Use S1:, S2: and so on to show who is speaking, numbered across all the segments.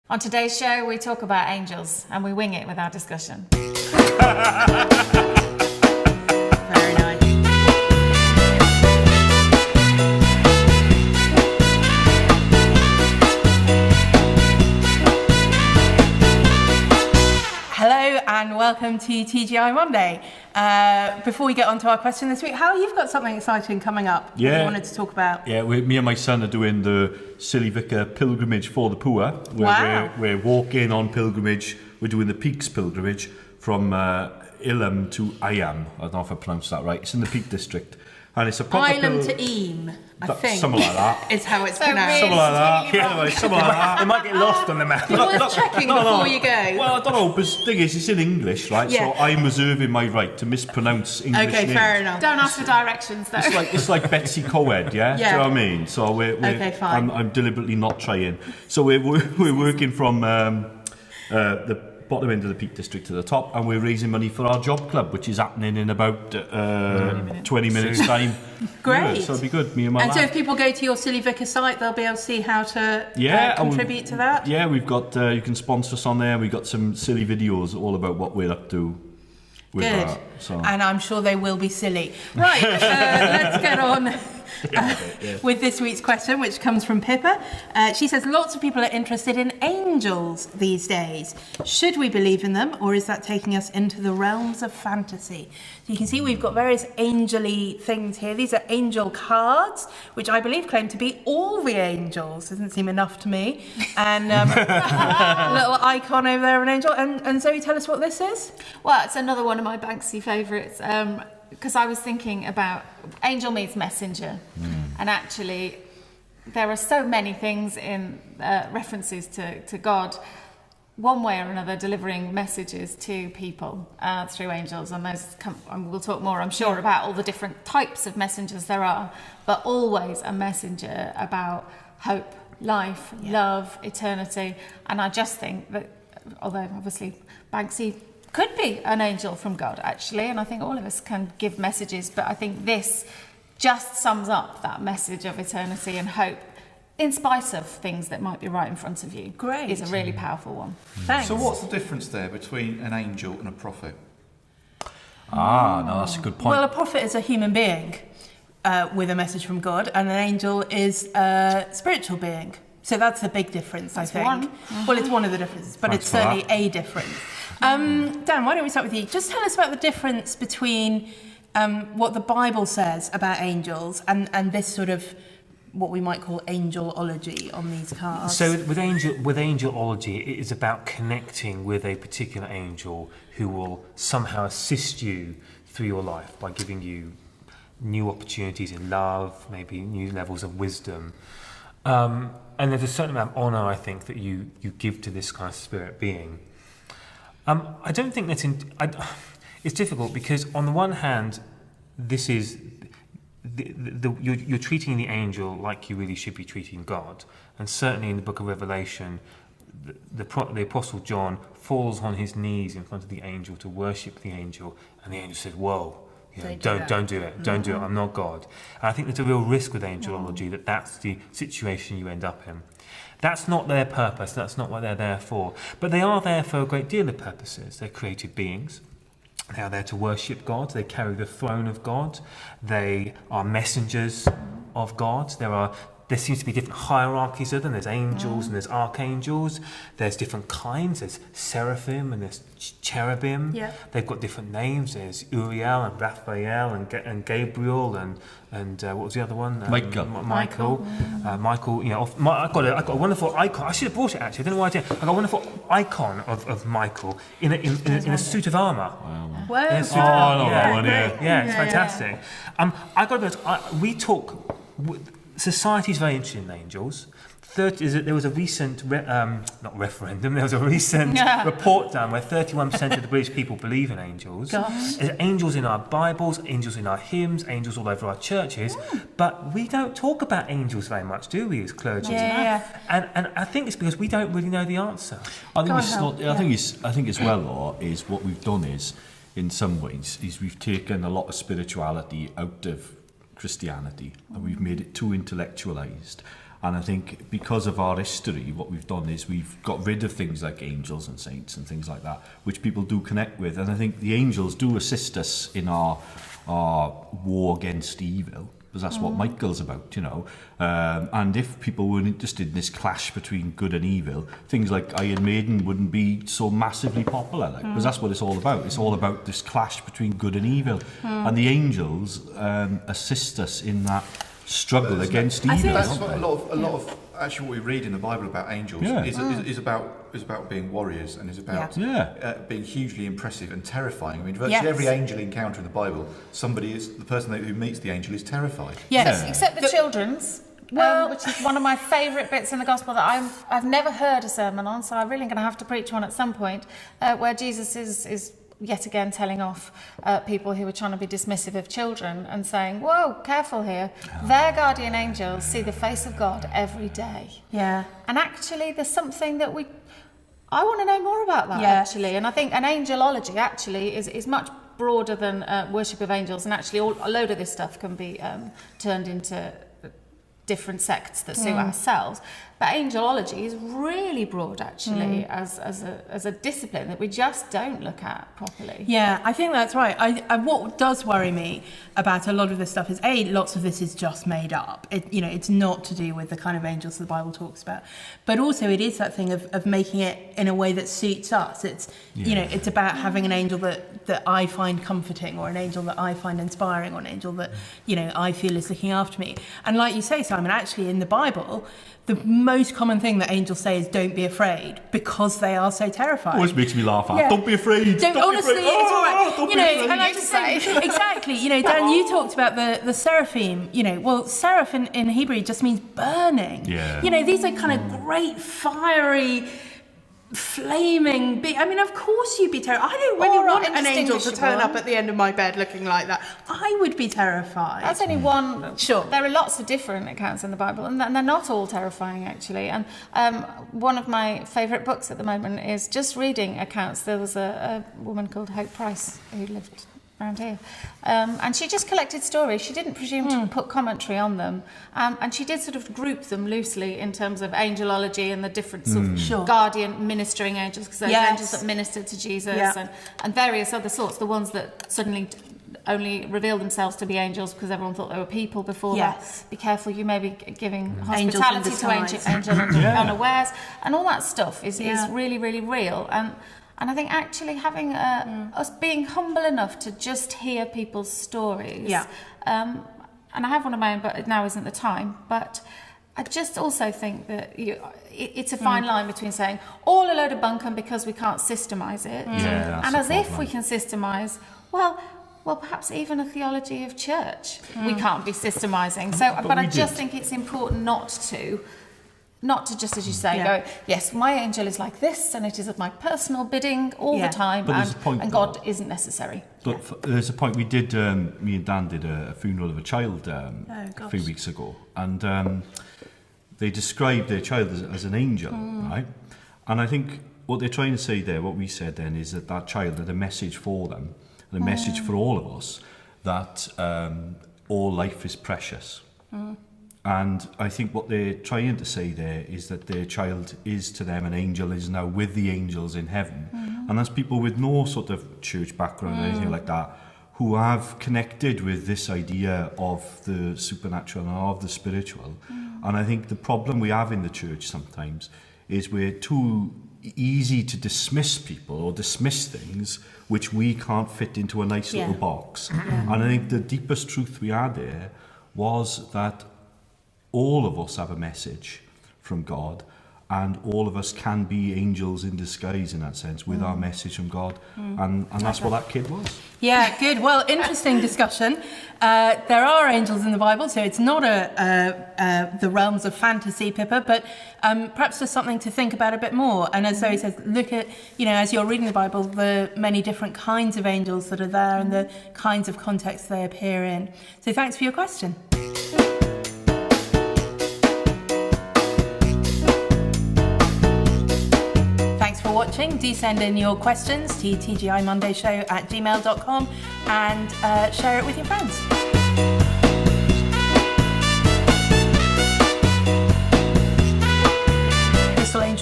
S1: On today's show, we talk about angels and we wing it with our discussion.
S2: Very nice. Hello and welcome to TGI Monday. Before we get on to our question this week, Hal, you've got something exciting coming up that you wanted to talk about.
S3: Yeah, me and my son are doing the Silly Vicar pilgrimage for the poor. We're walking on pilgrimage. We're doing the Peaks pilgrimage from Ilam to Ayam. I don't know if I pronounced that right. It's in the Peak District. And it's a proper
S2: Ilam to Eam, I think.
S3: Something like that.
S2: Is how it's
S1: So
S2: pronounced.
S3: Something like that. Yeah, something like that.
S4: It might get lost on the map.
S2: It's worth checking before you go.
S3: Well, I don't know, but the thing is, it's in English, right?
S2: Yeah.
S3: So I'm reserving my right to mispronounce English
S2: Okay,
S3: names.
S2: fair enough.
S1: Don't ask for directions, though.
S3: It's like Betsy Coed, yeah? Do you know what I mean? So
S2: Okay, fine.
S3: I'm deliberately not trying. So we're working from the bottom end of the Peak District to the top, and we're raising money for our job club, which is happening in about 20 minutes time.
S2: Great.
S3: Yeah, so it'll be good, me and my
S2: And so
S3: lad.
S2: if people go to your Silly Vicar site, they'll be able to see how to
S3: and
S2: contribute to that?
S3: Yeah, we've got, you can sponsor us on there. We've got some silly videos all about what we're up to with
S2: Good.
S3: that. So.
S2: And I'm sure they will be silly. Right, let's get on with this week's question, which comes from Pippa. She says, lots of people are interested in angels these days. Should we believe in them, or is that taking us into the realms of fantasy? So you can see we've got various angel-y things here. These are angel cards, which I believe claim to be all the angels. Doesn't seem enough to me. And a little icon over there of an angel. And Zoe, tell us what this is.
S1: Well, it's another one of my Banksy favourites, because I was thinking about angel means messenger. And actually, there are so many things in references to God, one way or another, delivering messages to people through angels. And we'll talk more, I'm sure, about all the different types of messengers there are, but always a messenger about hope, life, love, eternity. And I just think that, although obviously Banksy could be an angel from God, actually, and I think all of us can give messages, but I think this just sums up that message of eternity and hope, in spite of things that might be right in front of you.
S2: Great.
S1: Is a really powerful one.
S2: Thanks.
S5: So what's the difference there between an angel and a prophet?
S3: No, that's a good point.
S2: Well, a prophet is a human being with a message from God, and an angel is a spiritual being. So that's the big difference, I think.
S1: one.
S2: Well, it's one of the differences, but
S3: Thanks
S2: it's
S3: for
S2: certainly
S3: that.
S2: a difference. Dan, why don't we start with you? Just tell us about the difference between what the Bible says about angels and this sort of what we might call angelology on these cards.
S4: So with angelology, it is about connecting with a particular angel who will somehow assist you through your life by giving you new opportunities in love, maybe new levels of wisdom. And there's a certain amount of honour, I think, that you give to this kind of spirit being. I don't think that's it's difficult because on the one hand, this is you're treating the angel like you really should be treating God, and certainly in the Book of Revelation, the Apostle John falls on his knees in front of the angel to worship the angel, and the angel says, "Whoa." Don't do it. I'm not God. And I think there's a real risk with angelology that's the situation you end up in. That's not their purpose. That's not what they're there for. But they are there for a great deal of purposes. They're created beings. They are there to worship God. They carry the throne of God. They are messengers of God. There seems to be different hierarchies of them. There's angels and there's archangels. There's different kinds. There's seraphim and there's cherubim.
S2: Yeah.
S4: They've got different names. There's Uriel and Raphael and Gabriel and what was the other one?
S3: Michael.
S4: Michael. You know, I got a wonderful icon. I should have brought it actually. I don't know why I didn't. I got a wonderful icon of Michael in a suit of armour.
S2: Whoa.
S4: Yeah, suit of armour. Yeah, it's fantastic. I got to be honest, we talk. Society's very interested in angels. There was a recent, not referendum, there was a recent report done where 31% of the British people believe in angels.
S2: Gosh.
S4: There's angels in our Bibles, angels in our hymns, angels all over our churches, but we don't talk about angels very much, do we, as clergy?
S2: Yeah.
S4: And I think it's because we don't really know the answer.
S3: I think as well, though, is what we've done is, in some ways, is we've taken a lot of spirituality out of Christianity and we've made it too intellectualized, And I think because of our history, what we've done is we've got rid of things like angels and saints and things like that, which people do connect with. And I think the angels do assist us in our war against evil, because that's what Michael's about, you know. And if people weren't interested in this clash between good and evil, things like Iron Maiden wouldn't be so massively popular, like, because that's what it's all about. It's all about this clash between good and evil. And the angels assist us in that struggle against evil.
S5: That's what a lot of actually what we read in the Bible about angels is about being warriors, and is about being hugely impressive and terrifying. I mean, virtually every angel encounter in the Bible, the person who meets the angel is terrified.
S2: Yes,
S1: except the children's. Which is one of my favourite bits in the gospel that I've never heard a sermon on, so I'm really going to have to preach one at some point, where Jesus is yet again telling off people who were trying to be dismissive of children and saying, whoa, careful here. Their guardian angels see the face of God every day.
S2: Yeah.
S1: And actually there's something that I want to know more about that, actually. And I think an angelology actually is much broader than worship of angels, and actually a load of this stuff can be turned into different sects that suit ourselves. But angelology is really broad, actually, as a discipline that we just don't look at properly.
S2: Yeah, I think that's right. I what does worry me about a lot of this stuff is lots of this is just made up. It's not to do with the kind of angels the Bible talks about, but also it is that thing of making it in a way that suits us. It's it's about having an angel that I find comforting, or an angel that I find inspiring, or an angel that I feel is looking after me. And like you say, Simon, actually in the Bible, the most common thing that angels say is don't be afraid, because they are so terrifying.
S3: Always makes me laugh at. Don't be afraid.
S2: Honestly,
S3: be afraid.
S2: it's all right.
S3: Don't be afraid.
S2: And I just say exactly. Dan, you talked about the seraphim. Well, seraph in Hebrew just means burning.
S3: Yeah.
S2: These are kind of great fiery, flaming big. I mean, of course you'd be terrified. I don't really want an angel to turn up at the end of my bed looking like that. I would be terrified.
S1: That's only one.
S2: Sure.
S1: There are lots of different accounts in the Bible, and they're not all terrifying, actually. And one of my favourite books at the moment is just reading accounts. There was a woman called Hope Price who lived around here, and she just collected stories. She didn't presume to put commentary on them, and she did sort of group them loosely in terms of angelology and the different sort of guardian ministering angels, because those angels that ministered to Jesus and various other sorts, the ones that suddenly only revealed themselves to be angels because everyone thought they were people before that. Be careful, you may be giving hospitality to angel unawares, and all that stuff is really, really real. And I think actually having us being humble enough to just hear people's stories. And I have one of my own, but now isn't the time. But I just also think that it's a fine line between saying all a load of bunkum because we can't systemize it, and as if we can systemize, well, perhaps even a theology of church we can't be systemizing. So, but I just think it's important not to just, as you say, go, yes, my angel is like this, and it is at my personal bidding all the time, and God isn't necessary.
S3: But there's a point. We did, me and Dan did a funeral of a child a few weeks ago, and they described their child as an angel, right? And I think what they're trying to say there, what we said then, is that child had a message for them, and a message for all of us, that all life is precious. And I think what they're trying to say there is that their child is to them an angel, is now with the angels in heaven. And that's people with no sort of church background or anything like that, who have connected with this idea of the supernatural and of the spiritual. And I think the problem we have in the church sometimes is we're too easy to dismiss people or dismiss things which we can't fit into a nice little box. And I think the deepest truth we had there was that all of us have a message from God, and all of us can be angels in disguise in that sense with our message from God, and that's what that kid was. Yeah,
S2: good. Well, interesting discussion. There are angels in the Bible, so it's not the realms of fantasy, Pippa, but perhaps just something to think about a bit more. And as Zoe says, look at, as you're reading the Bible, the many different kinds of angels that are there and the kinds of contexts they appear in. So thanks for your question. Watching, do send in your questions to tgimondayshow@gmail.com and share it with your friends.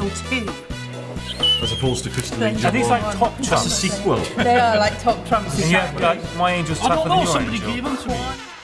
S2: Angel 2.
S3: As opposed to Crystal
S2: Then
S3: Angel.
S4: Are these like top
S3: That's a
S4: trumps?
S3: sequel.
S2: They are like top trumps.
S4: And you have like My Angel's
S3: I
S4: tougher
S3: don't
S4: than
S3: know,
S4: your
S3: somebody
S4: angel.
S3: gave them to me.